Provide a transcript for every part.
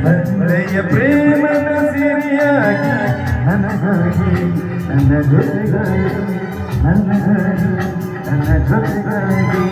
ಬಂದೆಯ ಪ್ರೇಮದ ಸಿರಿಯಾಗಿ ನನಗಾಗಿ ನನ್ನ ಜೊತೆಗಾಗಿ ನನ್ನಗಾಗಿ ನನ್ನ ಜೊತೆಗಾಗಿ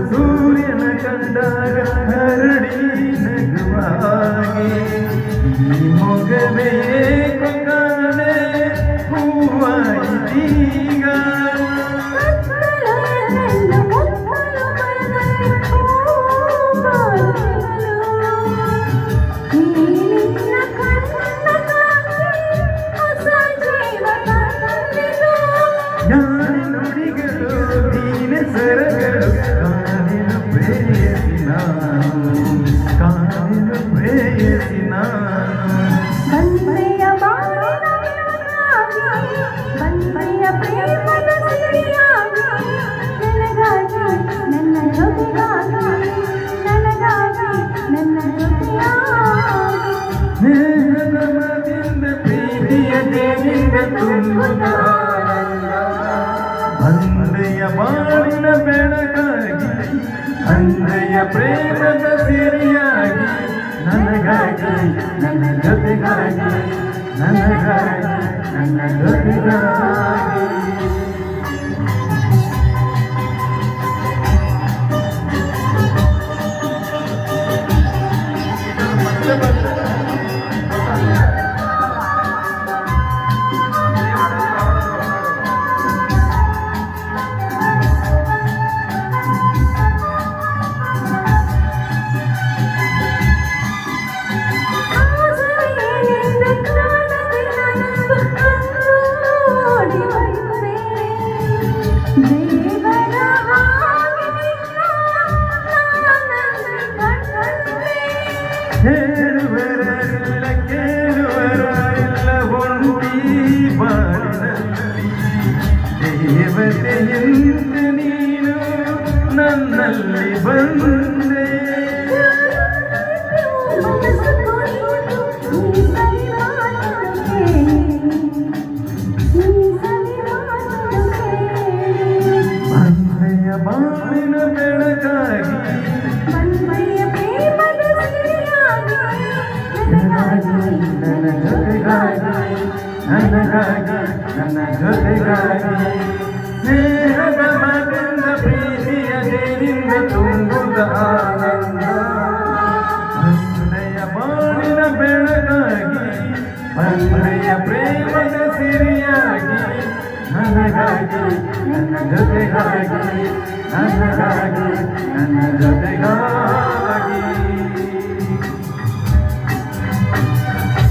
ಸೂರ್ಯನ ಕಂಡಾಗ ಹರಡಿ ನಗುವಾಗೆ ಈ ಮೊಗವೇ ಕೊಂಗಾಣೆ ಹೂವಾಯಿತೀಗ ಜ್ಞಾನ ನುಡಿಗಳು ದೀನ ಸರಗಳು ಕಾಣಿನ ಪ್ರೇಯಸಿ ನಾನು ಕಾಣಿನ ಪ್ರೇಯಸಿ ನಾನು ಬಂದೆಯ ಬಂದೆಯ ಪ್ರೇಮದ ಸಿರಿಯಾಗಿ ನನಗಾಗಿ ನನ್ನ ಜೊತೆಗಾಗಿ ನನಗಾಗಿ ನನ್ನ ಜೊತೆಯಾಗಿ ಸ್ನೇಹದ ಮದಿಂದ ಪ್ರೀತಿಯ ದೇವಿಂದ ತುಂಬುತ್ತ ಬಂದೆಯ ಬಾಳಿನ ಬೆಳಕಾಗಿ ಅಂದೆಯ ಪ್ರೇಮದ ಸಿರಿಯಾಗಿ ನನಗಾಗಿ ನನ್ನ ಜೊತೆಗಾಗಿ ನನಗಾಗಿ ನನ್ನ ಜೊತೆಗಾಗಿ ಹೇಳುವರಲ್ಲ ಕೇಳುವರಲ್ಲ ಒಂಟಿ ಬಾಳಿನಲ್ಲಿ ದೇವತೆಯಂತ ನೀನು ನನ್ನಲ್ಲಿ ಬಂದೆ ಬಂದೆಯ ಬಾಳಿನ ಬೆಳಕಾಗಿ ನನ್ನ ಜೊತೆಗಾಗಿ ನನಗಾಗಿ ನನ್ನ ಜೊತೆಗಾಗಿ ಸ್ನೇಹದ ಮಗನ ಪ್ರೀತಿಯ ದೇವಿಂದ ತುಂಬುದ ಆನಂದ ಬಂದೆಯ ಬಾಳಿನ ಬೆಳಗಾಗಿ ಬಂದೆಯ ಪ್ರೇಮದ ಸಿರಿಯಾಗಿ ನನಗಾಗಿ ನನ್ನ ಜೊತೆಗಾಗಿ ನನಗಾಗಿ ನನ್ನ ಜೊತೆಗಾಗಿ